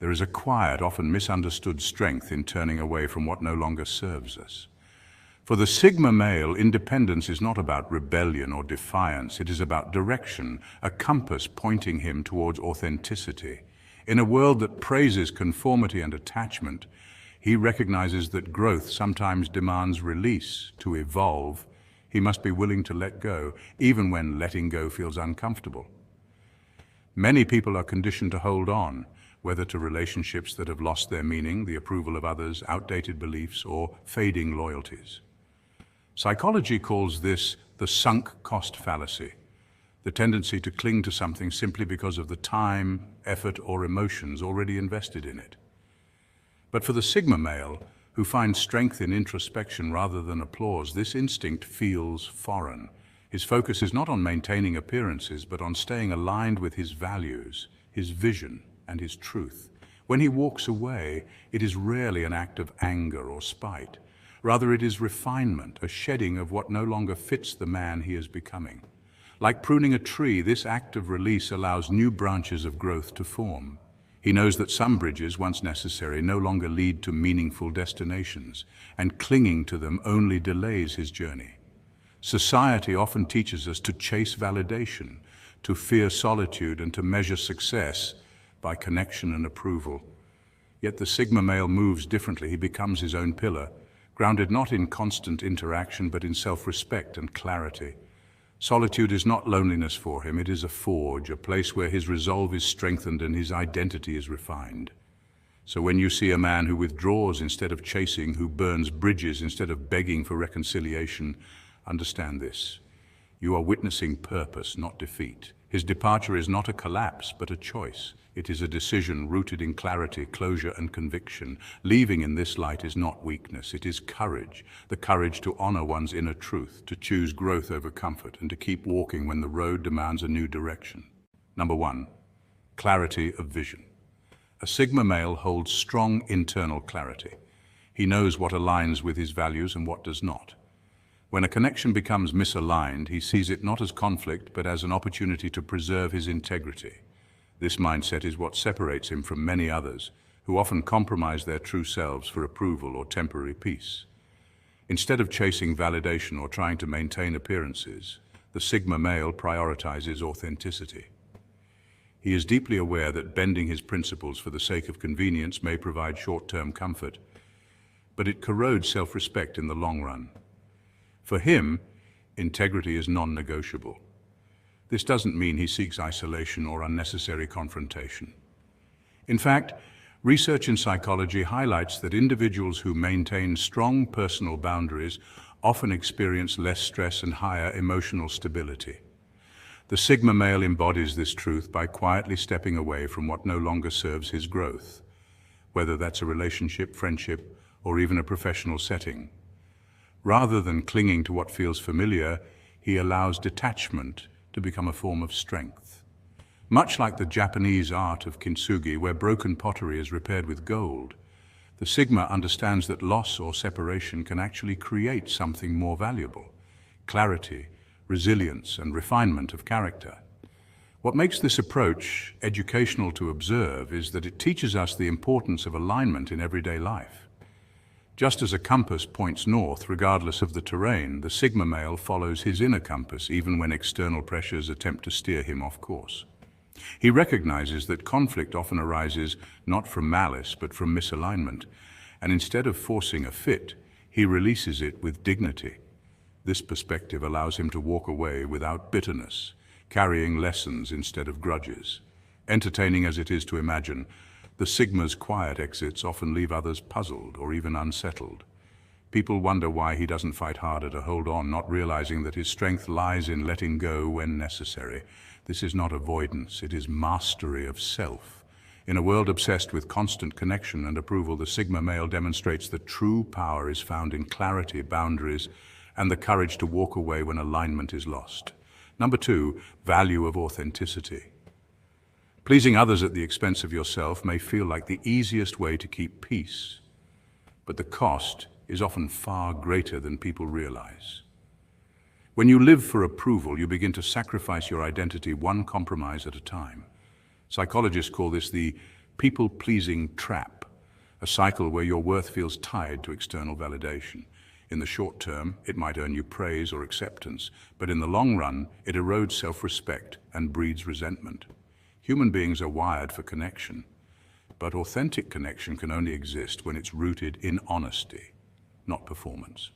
There is a quiet, often misunderstood strength in turning away from what no longer serves us. For the Sigma male, independence is not about rebellion or defiance. It is about direction, a compass pointing him towards authenticity. In a world that praises conformity and attachment, he recognizes that growth sometimes demands release. To evolve, he must be willing to let go, even when letting go feels uncomfortable. Many people are conditioned to hold on, whether to relationships that have lost their meaning, the approval of others, outdated beliefs, or fading loyalties. Psychology calls this the sunk cost fallacy, the tendency to cling to something simply because of the time, effort, or emotions already invested in it. But for the Sigma male, who finds strength in introspection rather than applause, this instinct feels foreign. His focus is not on maintaining appearances, but on staying aligned with his values, his vision, and his truth. When he walks away, it is rarely an act of anger or spite. Rather, it is refinement, a shedding of what no longer fits the man he is becoming. Like pruning a tree, this act of release allows new branches of growth to form. He knows that some bridges, once necessary, no longer lead to meaningful destinations, and clinging to them only delays his journey. Society often teaches us to chase validation, to fear solitude, and to measure success by connection and approval. Yet the Sigma male moves differently. He becomes his own pillar, grounded not in constant interaction, but in self-respect and clarity. Solitude is not loneliness for him, it is a forge, a place where his resolve is strengthened and his identity is refined. So when you see a man who withdraws instead of chasing, who burns bridges instead of begging for reconciliation, understand this. You are witnessing purpose, not defeat. His departure is not a collapse, but a choice. It is a decision rooted in clarity, closure, and conviction. Leaving in this light is not weakness, it is courage. The courage to honor one's inner truth, to choose growth over comfort, and to keep walking when the road demands a new direction. Number 1, clarity of vision. A Sigma male holds strong internal clarity. He knows what aligns with his values and what does not. When a connection becomes misaligned, he sees it not as conflict, but as an opportunity to preserve his integrity. This mindset is what separates him from many others, who often compromise their true selves for approval or temporary peace. Instead of chasing validation or trying to maintain appearances, the Sigma male prioritizes authenticity. He is deeply aware that bending his principles for the sake of convenience may provide short-term comfort, but it corrodes self-respect in the long run. For him, integrity is non-negotiable. This doesn't mean he seeks isolation or unnecessary confrontation. In fact, research in psychology highlights that individuals who maintain strong personal boundaries often experience less stress and higher emotional stability. The Sigma male embodies this truth by quietly stepping away from what no longer serves his growth, whether that's a relationship, friendship, or even a professional setting. Rather than clinging to what feels familiar, he allows detachment to become a form of strength. Much like the Japanese art of kintsugi, where broken pottery is repaired with gold, the Sigma understands that loss or separation can actually create something more valuable: clarity, resilience, and refinement of character. What makes this approach educational to observe is that it teaches us the importance of alignment in everyday life. Just as a compass points north regardless of the terrain, the Sigma male follows his inner compass even when external pressures attempt to steer him off course. He recognizes that conflict often arises not from malice but from misalignment, and instead of forcing a fit, he releases it with dignity. This perspective allows him to walk away without bitterness, carrying lessons instead of grudges. Entertaining as it is to imagine, the Sigma's quiet exits often leave others puzzled or even unsettled. People wonder why he doesn't fight harder to hold on, not realizing that his strength lies in letting go when necessary. This is not avoidance, it is mastery of self. In a world obsessed with constant connection and approval, the Sigma male demonstrates that true power is found in clarity, boundaries, and the courage to walk away when alignment is lost. Number 2, value of authenticity. Pleasing others at the expense of yourself may feel like the easiest way to keep peace, but the cost is often far greater than people realize. When you live for approval, you begin to sacrifice your identity one compromise at a time. Psychologists call this the people-pleasing trap, a cycle where your worth feels tied to external validation. In the short term, it might earn you praise or acceptance, but in the long run, it erodes self-respect and breeds resentment. Human beings are wired for connection, but authentic connection can only exist when it's rooted in honesty, not performance.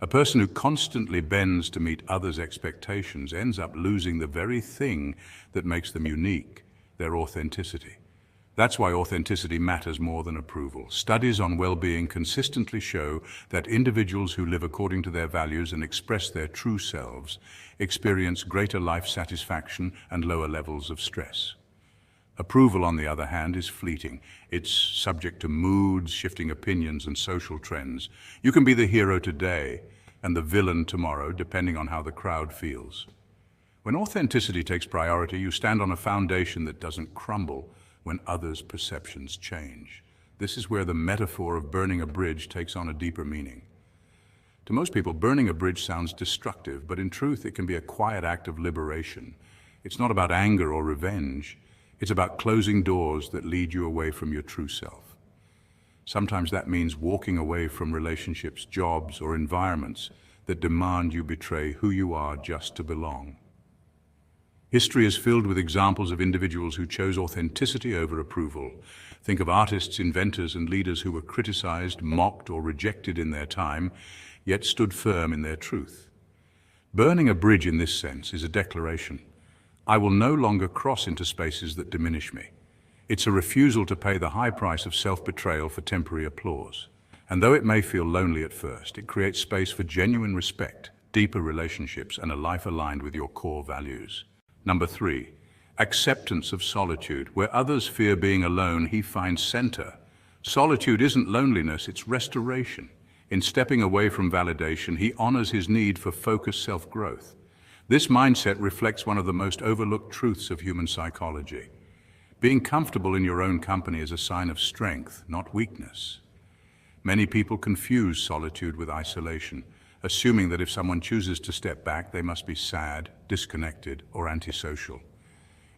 A person who constantly bends to meet others' expectations ends up losing the very thing that makes them unique, their authenticity. That's why authenticity matters more than approval. Studies on well-being consistently show that individuals who live according to their values and express their true selves experience greater life satisfaction and lower levels of stress. Approval, on the other hand, is fleeting. It's subject to moods, shifting opinions, and social trends. You can be the hero today and the villain tomorrow, depending on how the crowd feels. When authenticity takes priority, you stand on a foundation that doesn't crumble when others' perceptions change. This is where the metaphor of burning a bridge takes on a deeper meaning. To most people, burning a bridge sounds destructive, but in truth, it can be a quiet act of liberation. It's not about anger or revenge. It's about closing doors that lead you away from your true self. Sometimes that means walking away from relationships, jobs, or environments that demand you betray who you are just to belong. History is filled with examples of individuals who chose authenticity over approval. Think of artists, inventors, and leaders who were criticized, mocked, or rejected in their time, yet stood firm in their truth. Burning a bridge in this sense is a declaration. I will no longer cross into spaces that diminish me. It's a refusal to pay the high price of self-betrayal for temporary applause. And though it may feel lonely at first, it creates space for genuine respect, deeper relationships, and a life aligned with your core values. Number 3, acceptance of solitude. Where others fear being alone, he finds center. Solitude isn't loneliness, it's restoration. In stepping away from validation, he honors his need for focused self-growth. This mindset reflects one of the most overlooked truths of human psychology. Being comfortable in your own company is a sign of strength, not weakness. Many people confuse solitude with isolation, assuming that if someone chooses to step back, they must be sad, disconnected, or antisocial.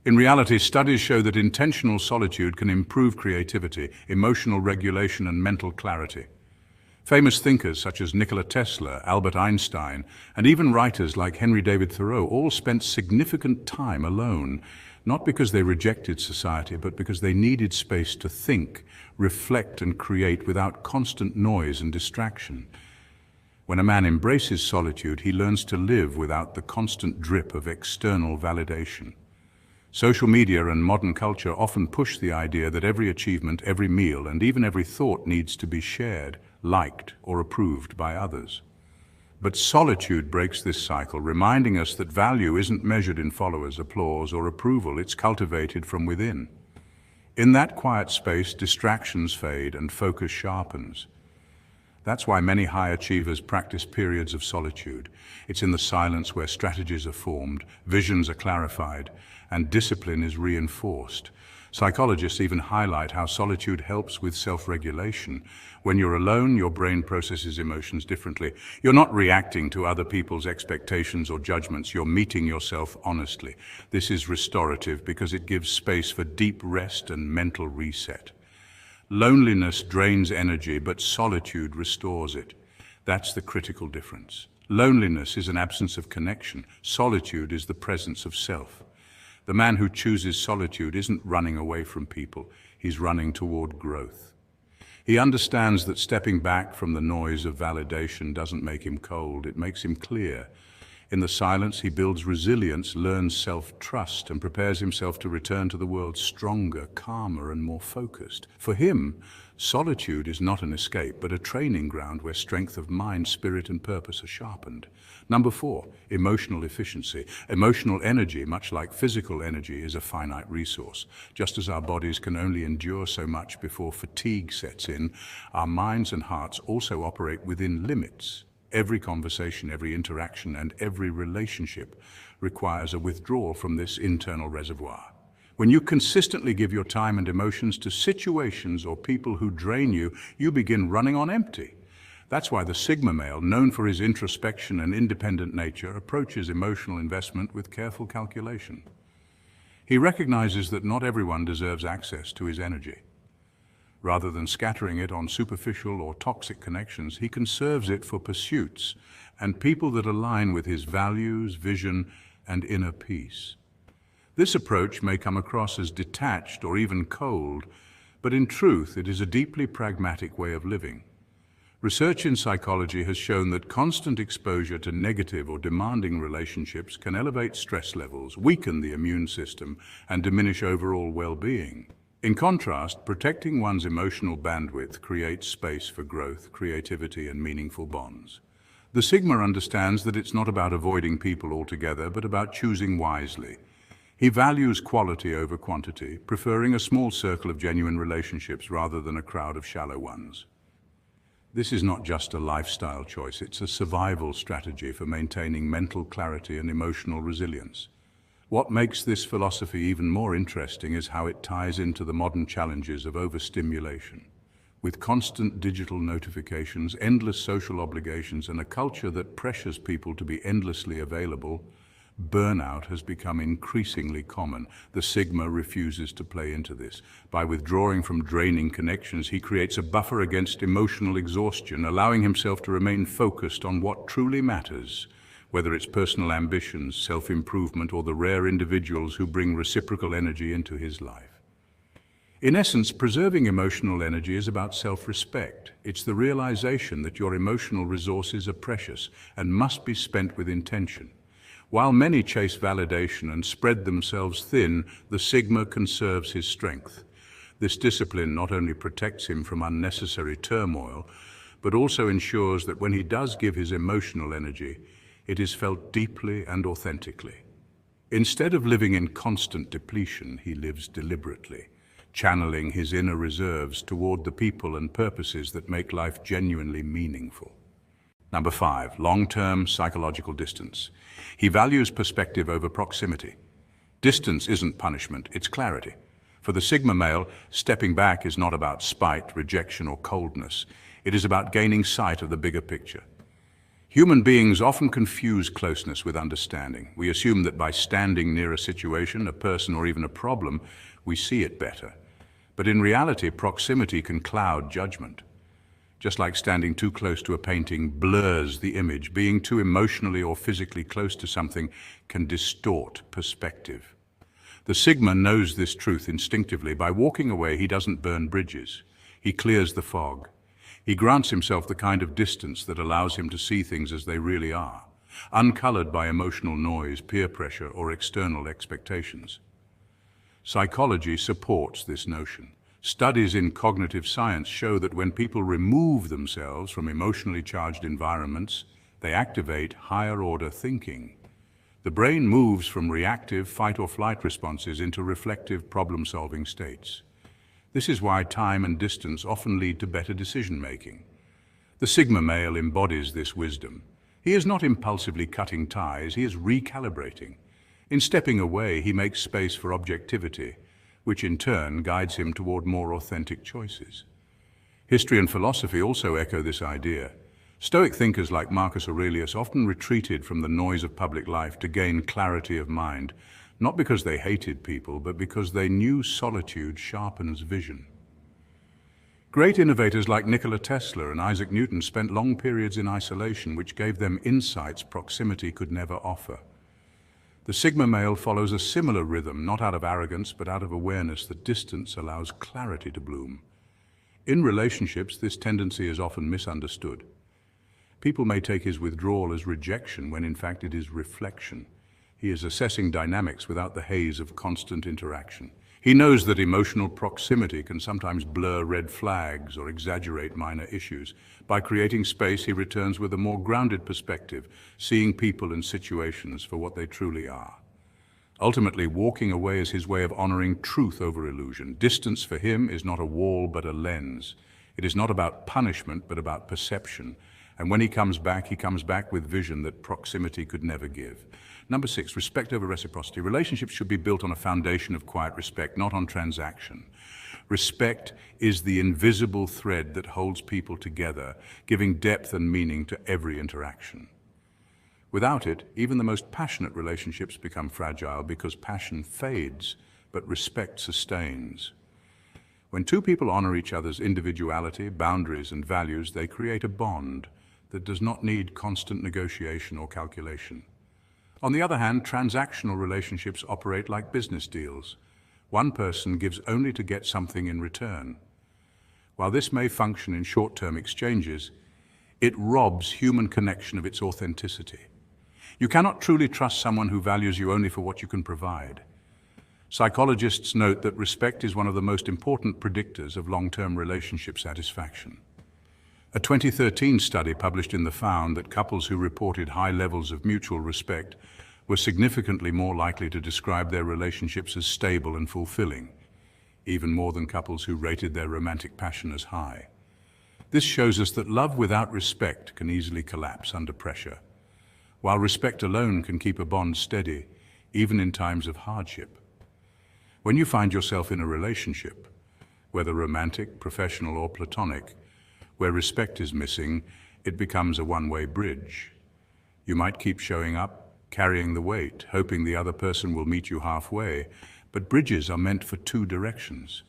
In reality, studies show that intentional solitude can improve creativity, emotional regulation, and mental clarity. Famous thinkers such as Nikola Tesla, Albert Einstein, and even writers like Henry David Thoreau all spent significant time alone, not because they rejected society, but because they needed space to think, reflect, and create without constant noise and distraction. When a man embraces solitude, he learns to live without the constant drip of external validation. Social media and modern culture often push the idea that every achievement, every meal, and even every thought needs to be shared, liked, or approved by others. But solitude breaks this cycle, reminding us that value isn't measured in followers, applause, or approval. It's cultivated from within. In that quiet space, distractions fade and focus sharpens. That's why many high achievers practice periods of solitude. It's in the silence where strategies are formed, visions are clarified, and discipline is reinforced. Psychologists even highlight how solitude helps with self-regulation. When you're alone, your brain processes emotions differently. You're not reacting to other people's expectations or judgments. You're meeting yourself honestly. This is restorative because it gives space for deep rest and mental reset. Loneliness drains energy, but solitude restores it. That's the critical difference. Loneliness is an absence of connection. Solitude is the presence of self. The man who chooses solitude isn't running away from people, he's running toward growth. He understands that stepping back from the noise of validation doesn't make him cold, it makes him clear. In the silence, he builds resilience, learns self-trust, and prepares himself to return to the world stronger, calmer, and more focused. For him, solitude is not an escape, but a training ground where strength of mind, spirit, and purpose are sharpened. Number 4, emotional efficiency. Emotional energy, much like physical energy, is a finite resource. Just as our bodies can only endure so much before fatigue sets in, our minds and hearts also operate within limits. Every conversation, every interaction, and every relationship requires a withdrawal from this internal reservoir. When you consistently give your time and emotions to situations or people who drain you, you begin running on empty. That's why the Sigma male, known for his introspection and independent nature, approaches emotional investment with careful calculation. He recognizes that not everyone deserves access to his energy. Rather than scattering it on superficial or toxic connections, he conserves it for pursuits and people that align with his values, vision, and inner peace. This approach may come across as detached or even cold, but in truth it is a deeply pragmatic way of living. Research in psychology has shown that constant exposure to negative or demanding relationships can elevate stress levels, weaken the immune system, and diminish overall well-being. In contrast, protecting one's emotional bandwidth creates space for growth, creativity, and meaningful bonds. The Sigma understands that it's not about avoiding people altogether, but about choosing wisely. He values quality over quantity, preferring a small circle of genuine relationships rather than a crowd of shallow ones. This is not just a lifestyle choice, it's a survival strategy for maintaining mental clarity and emotional resilience. What makes this philosophy even more interesting is how it ties into the modern challenges of overstimulation. With constant digital notifications, endless social obligations, and a culture that pressures people to be endlessly available, burnout has become increasingly common. The Sigma refuses to play into this. By withdrawing from draining connections, he creates a buffer against emotional exhaustion, allowing himself to remain focused on what truly matters, whether it's personal ambitions, self-improvement, or the rare individuals who bring reciprocal energy into his life. In essence, preserving emotional energy is about self-respect. It's the realization that your emotional resources are precious and must be spent with intention. While many chase validation and spread themselves thin, the Sigma conserves his strength. This discipline not only protects him from unnecessary turmoil, but also ensures that when he does give his emotional energy, it is felt deeply and authentically. Instead of living in constant depletion, he lives deliberately, channeling his inner reserves toward the people and purposes that make life genuinely meaningful. Number 5, long-term psychological distance. He values perspective over proximity. Distance isn't punishment, it's clarity. For the Sigma male, stepping back is not about spite, rejection, or coldness. It is about gaining sight of the bigger picture. Human beings often confuse closeness with understanding. We assume that by standing near a situation, a person, or even a problem, we see it better. But in reality, proximity can cloud judgment. Just like standing too close to a painting blurs the image, being too emotionally or physically close to something can distort perspective. The Sigma knows this truth instinctively. By walking away, he doesn't burn bridges. He clears the fog. He grants himself the kind of distance that allows him to see things as they really are, uncolored by emotional noise, peer pressure, or external expectations. Psychology supports this notion. Studies in cognitive science show that when people remove themselves from emotionally charged environments, they activate higher-order thinking. The brain moves from reactive fight-or-flight responses into reflective problem-solving states. This is why time and distance often lead to better decision-making. The Sigma male embodies this wisdom. He is not impulsively cutting ties, he is recalibrating. In stepping away, he makes space for objectivity, which in turn guides him toward more authentic choices. History and philosophy also echo this idea. Stoic thinkers like Marcus Aurelius often retreated from the noise of public life to gain clarity of mind, not because they hated people, but because they knew solitude sharpens vision. Great innovators like Nikola Tesla and Isaac Newton spent long periods in isolation, which gave them insights proximity could never offer. The Sigma male follows a similar rhythm, not out of arrogance, but out of awareness that distance allows clarity to bloom. In relationships, this tendency is often misunderstood. People may take his withdrawal as rejection when in fact it is reflection. He is assessing dynamics without the haze of constant interaction. He knows that emotional proximity can sometimes blur red flags or exaggerate minor issues. By creating space, he returns with a more grounded perspective, seeing people and situations for what they truly are. Ultimately, walking away is his way of honoring truth over illusion. Distance for him is not a wall, but a lens. It is not about punishment, but about perception. And when he comes back with vision that proximity could never give. Number 6, respect over reciprocity. Relationships should be built on a foundation of quiet respect, not on transaction. Respect is the invisible thread that holds people together, giving depth and meaning to every interaction. Without it, even the most passionate relationships become fragile because passion fades, but respect sustains. When two people honor each other's individuality, boundaries, and values, they create a bond that does not need constant negotiation or calculation. On the other hand, transactional relationships operate like business deals. One person gives only to get something in return. While this may function in short-term exchanges, it robs human connection of its authenticity. You cannot truly trust someone who values you only for what you can provide. Psychologists note that respect is one of the most important predictors of long-term relationship satisfaction. A 2013 study published in The found that couples who reported high levels of mutual respect were significantly more likely to describe their relationships as stable and fulfilling, even more than couples who rated their romantic passion as high. This shows us that love without respect can easily collapse under pressure, while respect alone can keep a bond steady, even in times of hardship. When you find yourself in a relationship, whether romantic, professional, or platonic, where respect is missing, it becomes a one-way bridge. You might keep showing up, carrying the weight, hoping the other person will meet you halfway, but bridges are meant for two directions.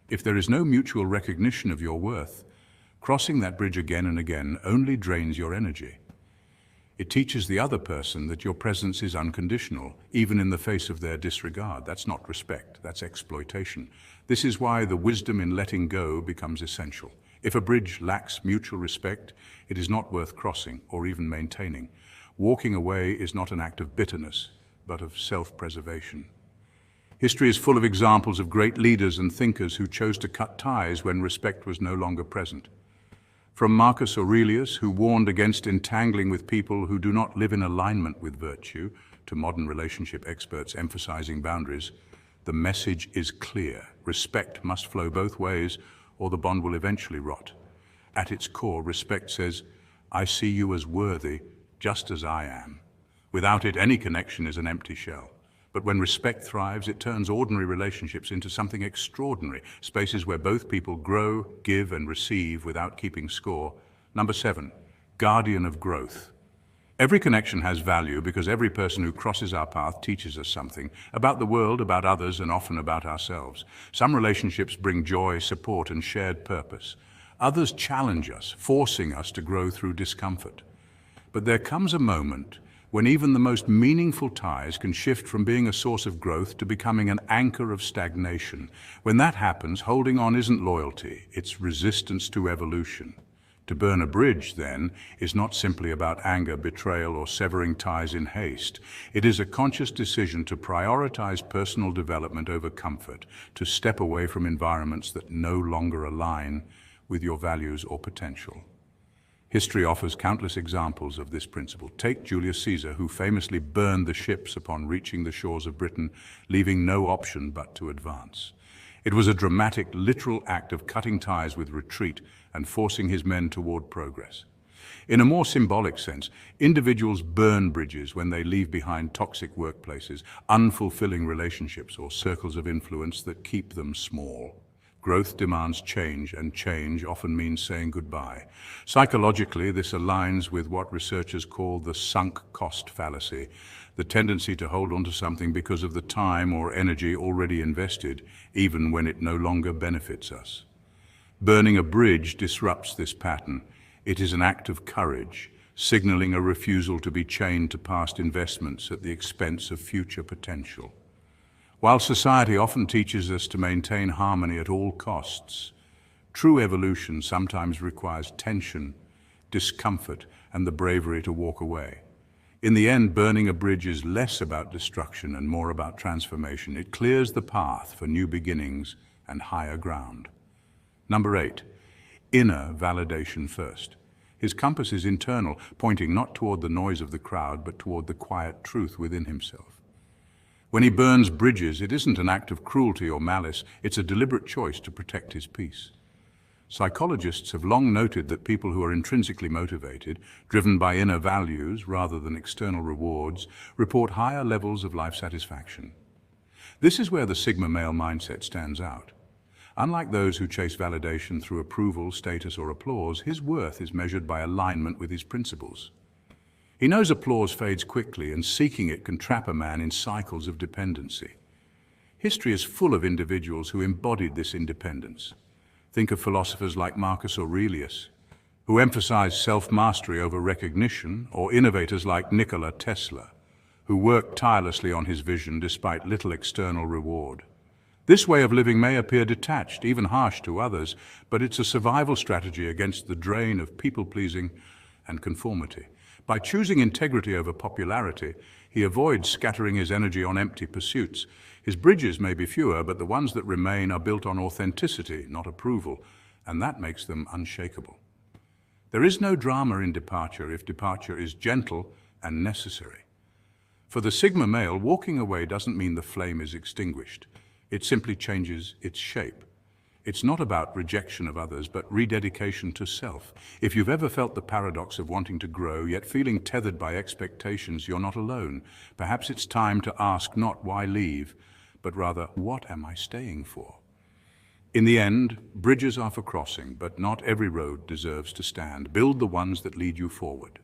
If there is no mutual recognition of your worth, crossing that bridge again and again only drains your energy. It teaches the other person that your presence is unconditional, even in the face of their disregard. That's not respect, that's exploitation. This is why the wisdom in letting go becomes essential. If a bridge lacks mutual respect, it is not worth crossing or even maintaining. Walking away is not an act of bitterness, but of self-preservation. History is full of examples of great leaders and thinkers who chose to cut ties when respect was no longer present. From Marcus Aurelius, who warned against entangling with people who do not live in alignment with virtue, to modern relationship experts emphasizing boundaries, the message is clear. Respect must flow both ways, or the bond will eventually rot. At its core, respect says, I see you as worthy, just as I am. Without it, any connection is an empty shell. But when respect thrives, it turns ordinary relationships into something extraordinary, spaces where both people grow, give, and receive without keeping score. Number 7, guardian of growth. Every connection has value because every person who crosses our path teaches us something about the world, about others, and often about ourselves. Some relationships bring joy, support, and shared purpose. Others challenge us, forcing us to grow through discomfort. But there comes a moment when even the most meaningful ties can shift from being a source of growth to becoming an anchor of stagnation. When that happens, holding on isn't loyalty, it's resistance to evolution. To burn a bridge, then, is not simply about anger, betrayal, or severing ties in haste. It is a conscious decision to prioritize personal development over comfort, to step away from environments that no longer align with your values or potential. History offers countless examples of this principle. Take Julius Caesar, who famously burned the ships upon reaching the shores of Britain, leaving no option but to advance. It was a dramatic, literal act of cutting ties with retreat and forcing his men toward progress. In a more symbolic sense, individuals burn bridges when they leave behind toxic workplaces, unfulfilling relationships, or circles of influence that keep them small. Growth demands change, and change often means saying goodbye. Psychologically, this aligns with what researchers call the sunk cost fallacy, the tendency to hold on to something because of the time or energy already invested, even when it no longer benefits us. Burning a bridge disrupts this pattern. It is an act of courage, signaling a refusal to be chained to past investments at the expense of future potential. While society often teaches us to maintain harmony at all costs, true evolution sometimes requires tension, discomfort, and the bravery to walk away. In the end, burning a bridge is less about destruction and more about transformation. It clears the path for new beginnings and higher ground. Number 8, inner validation first. His compass is internal, pointing not toward the noise of the crowd, but toward the quiet truth within himself. When he burns bridges, it isn't an act of cruelty or malice, it's a deliberate choice to protect his peace. Psychologists have long noted that people who are intrinsically motivated, driven by inner values rather than external rewards, report higher levels of life satisfaction. This is where the Sigma male mindset stands out. Unlike those who chase validation through approval, status, or applause, his worth is measured by alignment with his principles. He knows applause fades quickly, and seeking it can trap a man in cycles of dependency. History is full of individuals who embodied this independence. Think of philosophers like Marcus Aurelius, who emphasized self-mastery over recognition, or innovators like Nikola Tesla, who worked tirelessly on his vision despite little external reward. This way of living may appear detached, even harsh to others, but it's a survival strategy against the drain of people-pleasing and conformity. By choosing integrity over popularity, he avoids scattering his energy on empty pursuits. His bridges may be fewer, but the ones that remain are built on authenticity, not approval, and that makes them unshakable. There is no drama in departure if departure is gentle and necessary. For the Sigma male, walking away doesn't mean the flame is extinguished. It simply changes its shape. It's not about rejection of others, but rededication to self. If you've ever felt the paradox of wanting to grow, yet feeling tethered by expectations, you're not alone. Perhaps it's time to ask not why leave, but rather, what am I staying for? In the end, bridges are for crossing, but not every road deserves to stand. Build the ones that lead you forward.